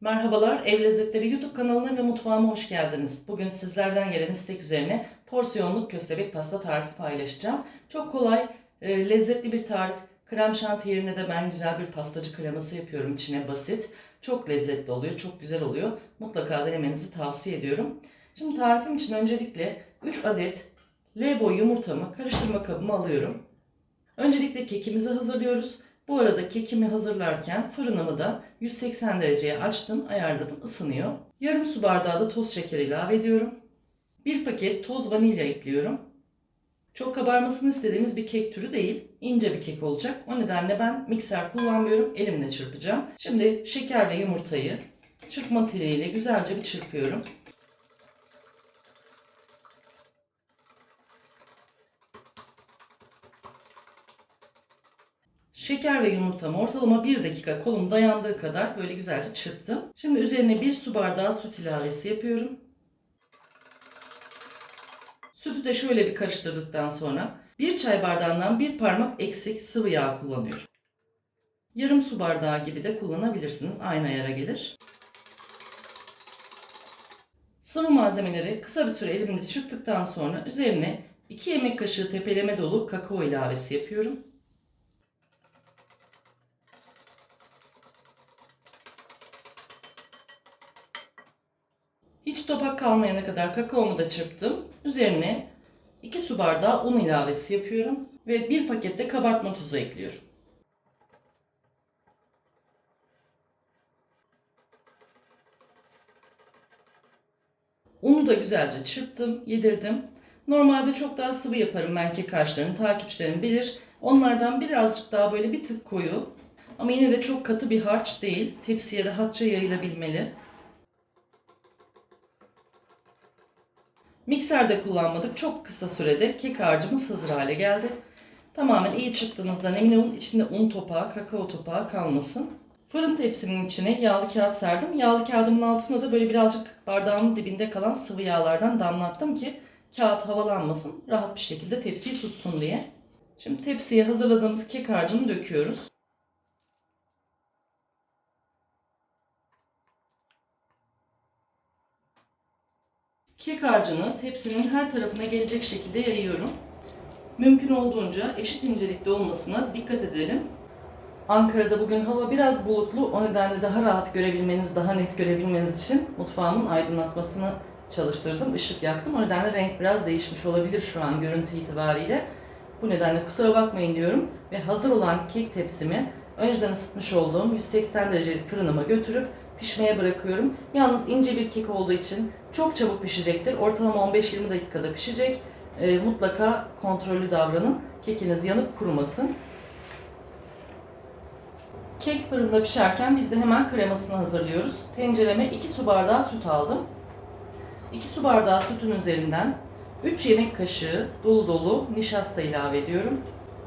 Merhabalar, Ev Lezzetleri YouTube kanalına ve mutfağıma hoş geldiniz. Bugün sizlerden gelen istek üzerine porsiyonluk köstebek pasta tarifi paylaşacağım. Çok kolay, lezzetli bir tarif. Krem şanti yerine de ben güzel bir pastacı kreması yapıyorum. İçine basit. Çok lezzetli oluyor, çok güzel oluyor. Mutlaka denemenizi tavsiye ediyorum. Şimdi tarifim için öncelikle 3 adet L boy yumurtamı karıştırma kabıma alıyorum. Öncelikle kekimizi hazırlıyoruz. Bu arada kekimi hazırlarken fırınımı da 180 dereceye açtım, ayarladım, ısınıyor. Yarım su bardağı da toz şeker ilave ediyorum. Bir paket toz vanilya ekliyorum. Çok kabarmasını istediğimiz bir kek türü değil, ince bir kek olacak. O nedenle ben mikser kullanmıyorum, elimle çırpacağım. Şimdi şeker ve yumurtayı çırpma teliyle güzelce bir çırpıyorum. Şeker ve yumurtamı ortalama 1 dakika kolum dayandığı kadar böyle güzelce çırptım. Şimdi üzerine 1 su bardağı süt ilavesi yapıyorum. Sütü de şöyle bir karıştırdıktan sonra 1 çay bardağından 1 parmak eksik sıvı yağ kullanıyorum. Yarım su bardağı gibi de kullanabilirsiniz. Aynı ayara gelir. Sıvı malzemeleri kısa bir süre elimde çırptıktan sonra üzerine 2 yemek kaşığı tepeleme dolu kakao ilavesi yapıyorum. Hiç topak kalmayana kadar kakaomu da çırptım. Üzerine 2 su bardağı un ilavesi yapıyorum ve 1 paket de kabartma tozu ekliyorum. Unu da güzelce çırptım, yedirdim. Normalde çok daha sıvı yaparım ben kek harçlarını, takipçilerim bilir. Onlardan birazcık daha böyle bir tık koyu. Ama yine de çok katı bir harç değil. Tepsiye rahatça yayılabilmeli. Mikserde kullanmadık. Çok kısa sürede kek harcımız hazır hale geldi. Tamamen iyi çırptığınızdan emin olun, içinde un topağı, kakao topağı kalmasın. Fırın tepsinin içine yağlı kağıt serdim. Yağlı kağıdımın altına da böyle birazcık bardağımın dibinde kalan sıvı yağlardan damlattım ki kağıt havalanmasın, rahat bir şekilde tepsiyi tutsun diye. Şimdi tepsiye hazırladığımız kek harcını döküyoruz. Kek harcını tepsinin her tarafına gelecek şekilde yayıyorum. Mümkün olduğunca eşit incelikte olmasına dikkat edelim. Ankara'da bugün hava biraz bulutlu. O nedenle daha rahat görebilmeniz, daha net görebilmeniz için mutfağımın aydınlatmasını çalıştırdım. Işık yaktım. O nedenle renk biraz değişmiş olabilir şu an görüntü itibariyle. Bu nedenle kusura bakmayın diyorum. Ve hazır olan kek tepsimi önceden ısıtmış olduğum 180 derecelik fırınıma götürüp pişmeye bırakıyorum. Yalnız ince bir kek olduğu için çok çabuk pişecektir. Ortalama 15-20 dakikada pişecek. Mutlaka kontrollü davranın. Kekiniz yanıp kurumasın. Kek fırında pişerken biz de hemen kremasını hazırlıyoruz. Tencereme 2 su bardağı süt aldım. 2 su bardağı sütün üzerinden 3 yemek kaşığı dolu dolu nişasta ilave ediyorum.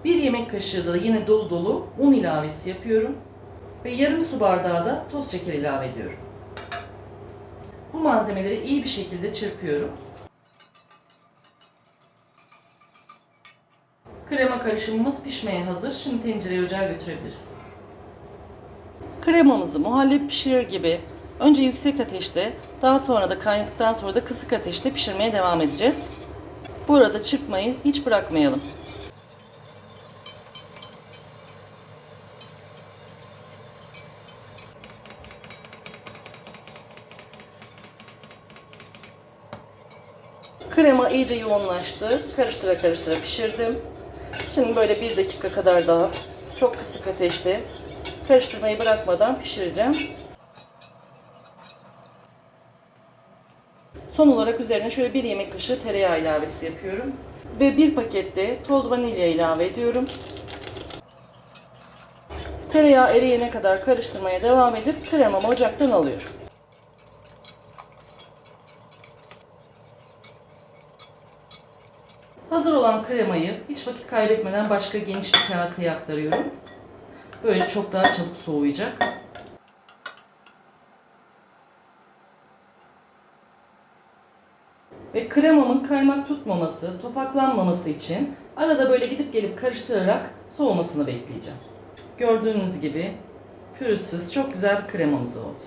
1 yemek kaşığı da yine dolu dolu un ilavesi yapıyorum. Ve yarım su bardağı da toz şeker ilave ediyorum. Bu malzemeleri iyi bir şekilde çırpıyorum. Krema karışımımız pişmeye hazır. Şimdi tencereyi ocağa götürebiliriz. Kremamızı muhallebi pişirir gibi önce yüksek ateşte, daha sonra da kaynadıktan sonra da kısık ateşte pişirmeye devam edeceğiz. Bu arada çırpmayı hiç bırakmayalım. Krema iyice yoğunlaştı. Karıştıra karıştıra pişirdim. Şimdi böyle 1 dakika kadar daha çok kısık ateşte karıştırmayı bırakmadan pişireceğim. Son olarak üzerine şöyle 1 yemek kaşığı tereyağı ilavesi yapıyorum. Ve 1 pakette toz vanilya ilave ediyorum. Tereyağı eriyene kadar karıştırmaya devam edip kremamı ocaktan alıyorum. Hazır olan kremayı hiç vakit kaybetmeden başka geniş bir kaseye aktarıyorum. Böyle çok daha çabuk soğuyacak. Ve kremamın kaymak tutmaması, topaklanmaması için arada böyle gidip gelip karıştırarak soğumasını bekleyeceğim. Gördüğünüz gibi pürüzsüz, çok güzel bir kremamız oldu.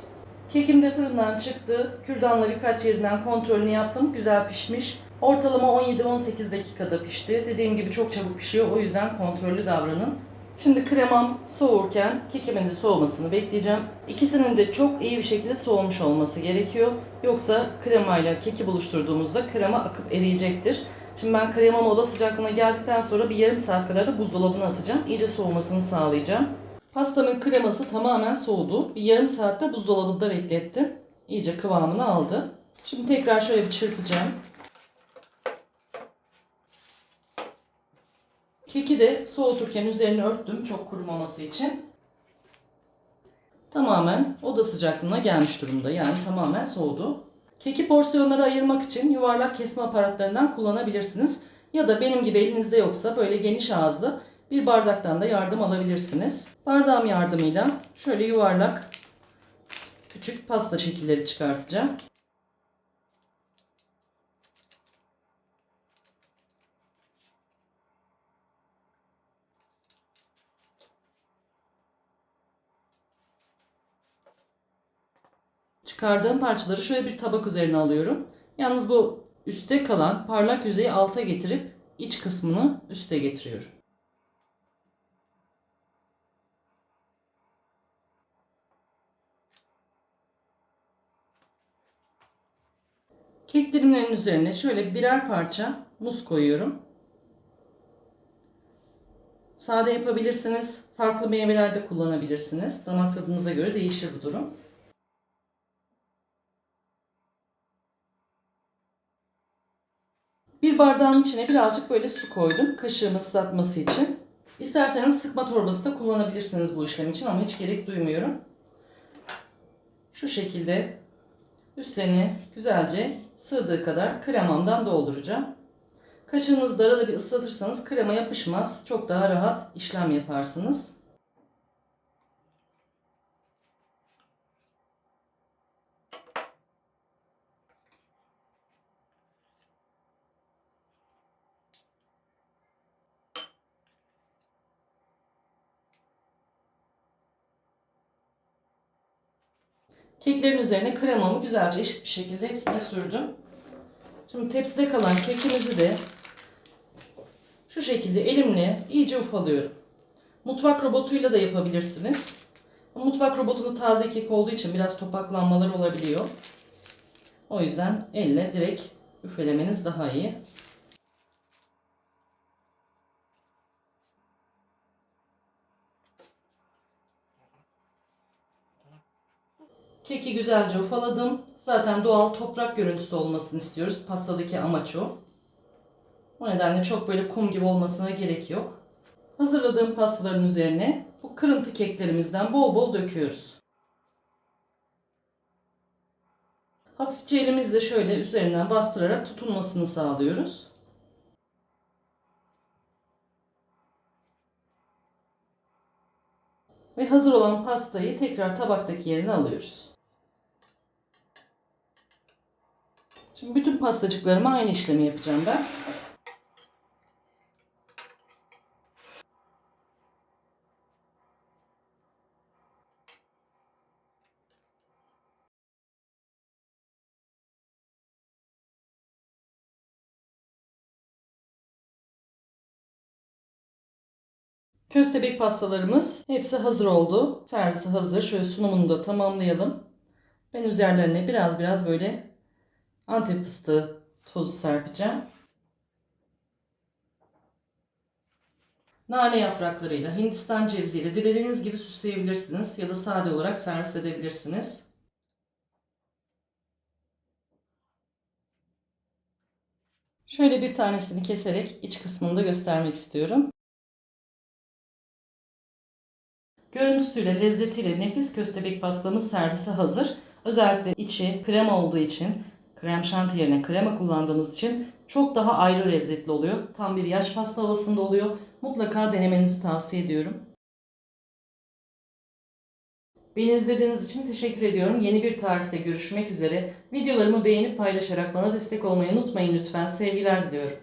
Kekim de fırından çıktı. Kürdanla birkaç yerinden kontrolünü yaptım. Güzel pişmiş. Ortalama 17-18 dakikada pişti. Dediğim gibi çok çabuk pişiyor. O yüzden kontrollü davranın. Şimdi kremam soğurken kekimin de soğumasını bekleyeceğim. İkisinin de çok iyi bir şekilde soğumuş olması gerekiyor. Yoksa kremayla keki buluşturduğumuzda krema akıp eriyecektir. Şimdi ben kremamı oda sıcaklığına geldikten sonra bir yarım saat kadar da buzdolabına atacağım. İyice soğumasını sağlayacağım. Pastamın kreması tamamen soğudu. Bir yarım saatte buzdolabında beklettim. İyice kıvamını aldı. Şimdi tekrar şöyle bir çırpacağım. Keki de soğuturken üzerini örttüm çok kurumaması için. Tamamen oda sıcaklığına gelmiş durumda. Yani tamamen soğudu. Keki porsiyonlara ayırmak için yuvarlak kesme aparatlarından kullanabilirsiniz. Ya da benim gibi elinizde yoksa böyle geniş ağızlı bir bardaktan da yardım alabilirsiniz. Bardağım yardımıyla şöyle yuvarlak küçük pasta şekilleri çıkartacağım. Çıkardığım parçaları şöyle bir tabak üzerine alıyorum. Yalnız bu üstte kalan parlak yüzeyi alta getirip iç kısmını üste getiriyorum. Kek dilimlerinin üzerine şöyle birer parça muz koyuyorum. Sade yapabilirsiniz. Farklı meyveler de kullanabilirsiniz. Damak tadınıza göre değişir bu durum. Bir bardağın içine birazcık böyle su koydum. Kaşığımı ıslatması için. İsterseniz sıkma torbası da kullanabilirsiniz bu işlem için ama hiç gerek duymuyorum. Şu şekilde üstlerini güzelce sığdığı kadar kremamdan dolduracağım. Kaşığınızı da arada bir ıslatırsanız krema yapışmaz. Çok daha rahat işlem yaparsınız. Keklerin üzerine kremamı güzelce eşit bir şekilde hepsine sürdüm. Şimdi tepside kalan kekimizi de şu şekilde elimle iyice ufalıyorum. Mutfak robotuyla da yapabilirsiniz. Mutfak robotunda taze kek olduğu için biraz topaklanmalar olabiliyor. O yüzden elle direkt üflemeniz daha iyi. Keki güzelce ufaladım. Zaten doğal toprak görüntüsü olmasını istiyoruz. Pastadaki amaç o. O nedenle çok böyle kum gibi olmasına gerek yok. Hazırladığım pastaların üzerine bu kırıntı keklerimizden bol bol döküyoruz. Hafifçe elimizle şöyle üzerinden bastırarak tutunmasını sağlıyoruz. Ve hazır olan pastayı tekrar tabaktaki yerine alıyoruz. Şimdi bütün pastacıklarıma aynı işlemi yapacağım ben. Köstebek pastalarımız hepsi hazır oldu. Servisi hazır. Şöyle sunumunu da tamamlayalım. Ben üzerlerine biraz biraz böyle Antep fıstığı tozu serpeceğim. Nane yapraklarıyla, Hindistan ceviziyle dilediğiniz gibi süsleyebilirsiniz ya da sade olarak servis edebilirsiniz. Şöyle bir tanesini keserek iç kısmını da göstermek istiyorum. Görüntüsüyle, lezzetiyle nefis köstebek pastamız servise hazır. Özellikle içi krema olduğu için, krem şanti yerine krema kullandığımız için çok daha ayrı lezzetli oluyor. Tam bir yaş pasta havasında oluyor. Mutlaka denemenizi tavsiye ediyorum. Beni izlediğiniz için teşekkür ediyorum. Yeni bir tarifte görüşmek üzere. Videolarımı beğenip paylaşarak bana destek olmayı unutmayın lütfen. Sevgiler diliyorum.